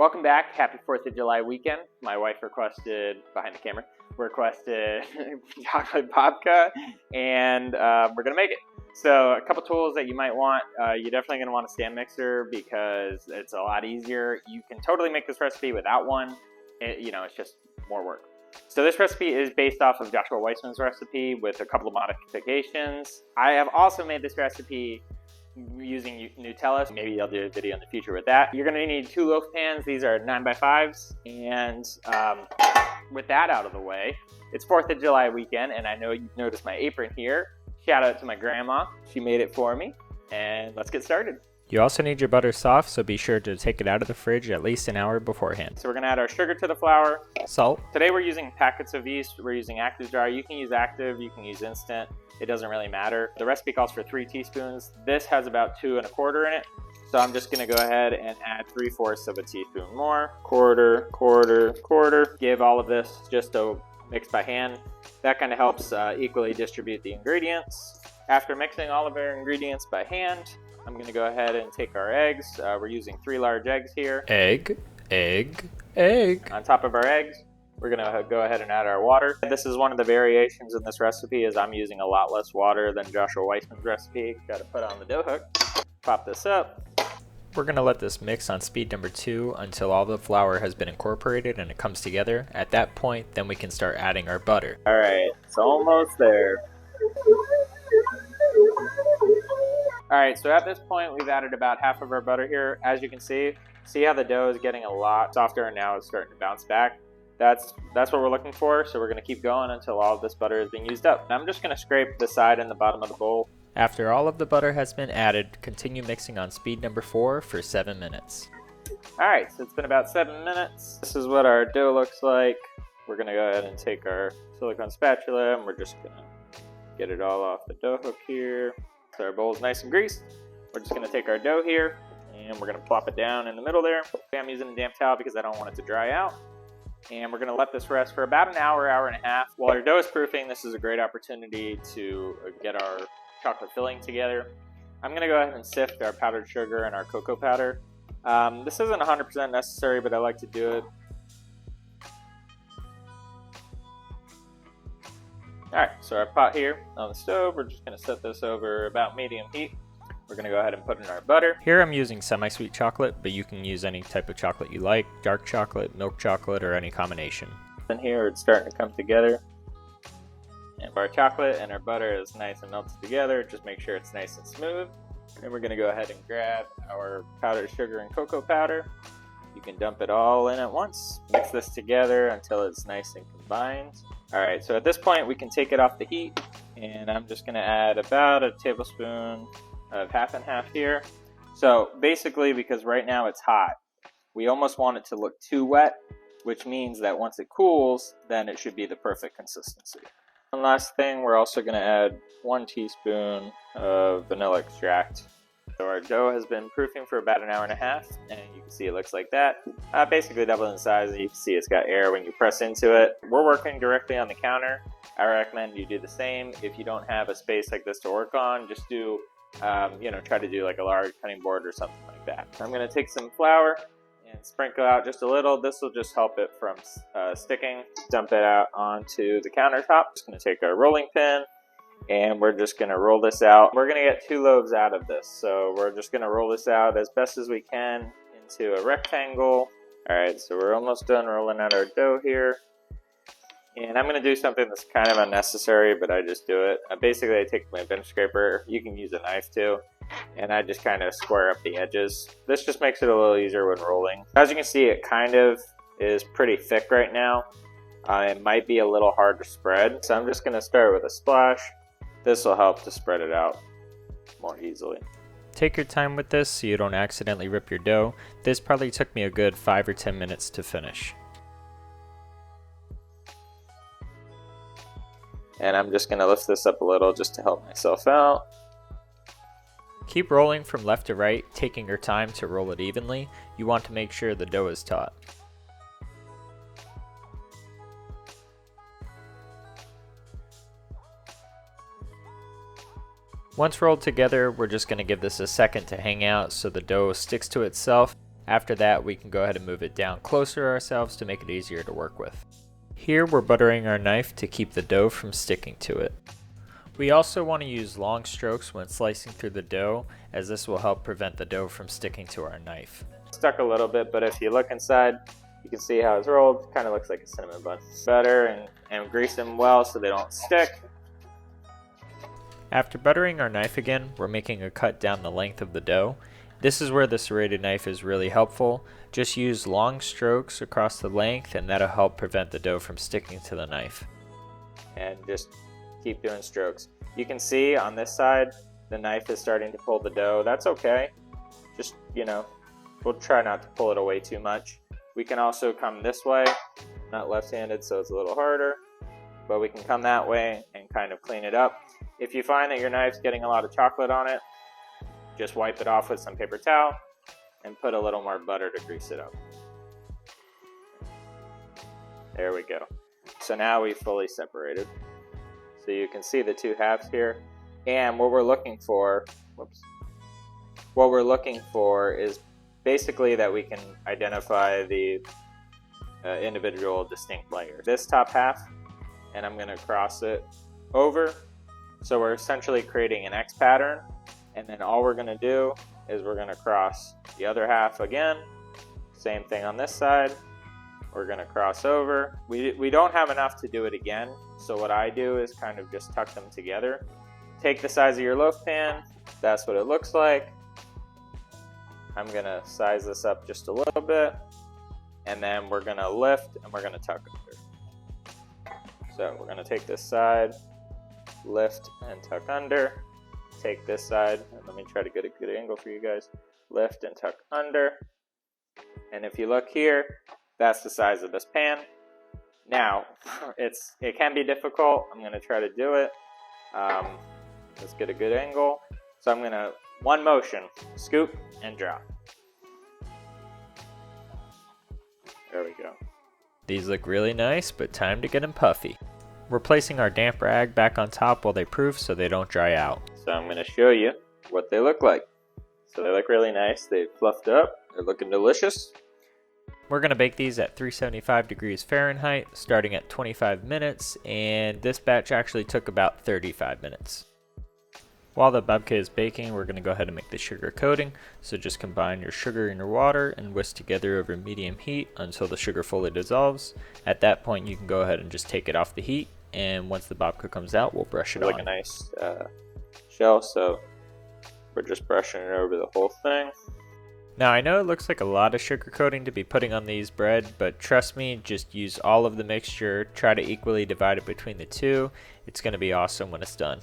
Welcome back. Happy 4th of July weekend. My wife requested, behind the camera, chocolate babka, and we're going to make it. So a couple tools that you might want. You're definitely going to want a stand mixer because it's a lot easier. You can totally make this recipe without one. It's just more work. So this recipe is based off of Joshua Weissman's recipe with a couple of modifications. I have also made this recipe using Nutella. Maybe I'll do a video in the future with that. You're going to need 2 loaf pans. These are 9x5s. And with that out of the way, it's 4th of July weekend, and I know you've noticed my apron here. Shout out to my grandma. She made it for me. And let's get started. You also need your butter soft, so be sure to take it out of the fridge at least an hour beforehand. So we're going to add our sugar to the flour. Salt. Today we're using packets of yeast. We're using active dry. You can use active, you can use instant. It doesn't really matter. The recipe calls for 3 teaspoons. This has about 2 1/4 in it. So I'm just going to go ahead and add 3/4 of a teaspoon more. Quarter. Give all of this just a mix by hand. That kind of helps equally distribute the ingredients. After mixing all of our ingredients by hand, I'm going to go ahead and take our eggs. We're using 3 large eggs here. Egg. On top of our eggs, we're going to go ahead and add our water. This is one of the variations in this recipe is I'm using a lot less water than Joshua Weissman's recipe. Got to put on the dough hook. Pop this up. We're going to let this mix on speed number 2 until all the flour has been incorporated and it comes together. At that point, then we can start adding our butter. All right, it's almost there. All right, so at this point, we've added about half of our butter here. As you can see how the dough is getting a lot softer and now it's starting to bounce back. That's what we're looking for, so we're going to keep going until all of this butter is being used up. I'm just going to scrape the side and the bottom of the bowl. After all of the butter has been added, continue mixing on speed number 4 for 7 minutes. All right, so it's been about 7 minutes. This is what our dough looks like. We're going to go ahead and take our silicone spatula and we're just going to get it all off the dough hook here. So our bowl is nice and greased. We're just going to take our dough here and we're going to plop it down in the middle there. I'm using a damp towel because I don't want it to dry out. And we're going to let this rest for about an hour, hour and a half. While our dough is proofing, this is a great opportunity to get our chocolate filling together. I'm going to go ahead and sift our powdered sugar and our cocoa powder. This isn't 100% necessary, but I like to do it. Alright, so our pot here on the stove, we're just going to set this over about medium heat. We're going to go ahead and put in our butter. Here I'm using semi-sweet chocolate, but you can use any type of chocolate you like, dark chocolate, milk chocolate, or any combination. And here it's starting to come together. And our chocolate and our butter is nice and melted together. Just make sure it's nice and smooth. Then we're going to go ahead and grab our powdered sugar and cocoa powder. You can dump it all in at once. Mix this together until it's nice and combined. Alright, so at this point we can take it off the heat. And I'm just going to add about a tablespoon of half and half here. So basically, because right now it's hot, we almost want it to look too wet, which means that once it cools, then it should be the perfect consistency. One last thing, we're also going to add 1 teaspoon of vanilla extract. So our dough has been proofing for about an hour and a half, and you can see it looks like that. Basically double in size, and you can see it's got air when you press into it. We're working directly on the counter. I recommend you do the same. If you don't have a space like this to work on, just do, try to do like a large cutting board or something like that. I'm going to take some flour and sprinkle out just a little. This will just help it from sticking. Dump it out onto the countertop. Just going to take our rolling pin and we're just going to roll this out. We're going to get 2 loaves out of this. So we're just going to roll this out as best as we can into a rectangle. All right, so we're almost done rolling out our dough here. And I'm going to do something that's kind of unnecessary, but I just do it. Basically, I take my bench scraper. You can use a knife too. And I just kind of square up the edges. This just makes it a little easier when rolling. As you can see, it kind of is pretty thick right now. It might be a little hard to spread. So I'm just going to start with a splash. This will help to spread it out more easily. Take your time with this so you don't accidentally rip your dough. This probably took me a good 5 or 10 minutes to finish. And I'm just going to lift this up a little just to help myself out. Keep rolling from left to right, taking your time to roll it evenly. You want to make sure the dough is taut. Once rolled together, we're just going to give this a second to hang out so the dough sticks to itself. After that, we can go ahead and move it down closer to ourselves to make it easier to work with. Here we're buttering our knife to keep the dough from sticking to it. We also want to use long strokes when slicing through the dough, as this will help prevent the dough from sticking to our knife. Stuck a little bit, but if you look inside, you can see how it's rolled. Kind of looks like a cinnamon bun. Butter and grease them well so they don't stick. After buttering our knife again, we're making a cut down the length of the dough. This is where the serrated knife is really helpful. Just use long strokes across the length and that'll help prevent the dough from sticking to the knife. And just keep doing strokes. You can see on this side, the knife is starting to pull the dough. That's okay. Just, we'll try not to pull it away too much. We can also come this way, not left-handed, so it's a little harder, but we can come that way and kind of clean it up. If you find that your knife's getting a lot of chocolate on it, just wipe it off with some paper towel and put a little more butter to grease it up. There we go. So now we've fully separated. So you can see the two halves here. And what we're looking for, is basically that we can identify the individual distinct layers. This top half, and I'm gonna cross it over. So we're essentially creating an X pattern, and then all we're gonna do is we're gonna cross the other half again. Same thing on this side. We're gonna cross over. We don't have enough to do it again, so what I do is kind of just tuck them together. Take the size of your loaf pan, that's what it looks like. I'm gonna size this up just a little bit, and then we're gonna lift and we're gonna tuck under. So we're gonna take this side, lift and tuck under. Take this side, and let me try to get a good angle for you guys. Lift and tuck under. And if you look here, that's the size of this pan. Now, it can be difficult. I'm gonna try to do it. Let's get a good angle. So I'm gonna, one motion, scoop and drop. There we go. These look really nice, but time to get them puffy. We're placing our damp rag back on top while they proof so they don't dry out. So I'm gonna show you what they look like. So they look really nice. They fluffed up. They're looking delicious. We're going to bake these at 375 degrees Fahrenheit, starting at 25 minutes, and this batch actually took about 35 minutes. While the babka is baking, we're going to go ahead and make the sugar coating. So just combine your sugar and your water and whisk together over medium heat until the sugar fully dissolves. At that point, you can go ahead and just take it off the heat, and once the babka comes out, we'll brush it on. Like a nice shell, so we're just brushing it over the whole thing. Now I know it looks like a lot of sugar coating to be putting on these bread, but trust me, just use all of the mixture, try to equally divide it between the two. It's going to be awesome when it's done.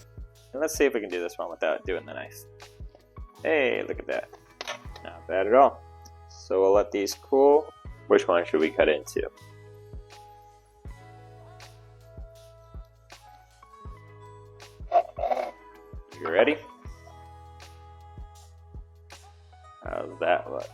And let's see if we can do this one without doing the knife. Hey, look at that. Not bad at all. So we'll let these cool. Which one should we cut into? You ready? How's that look?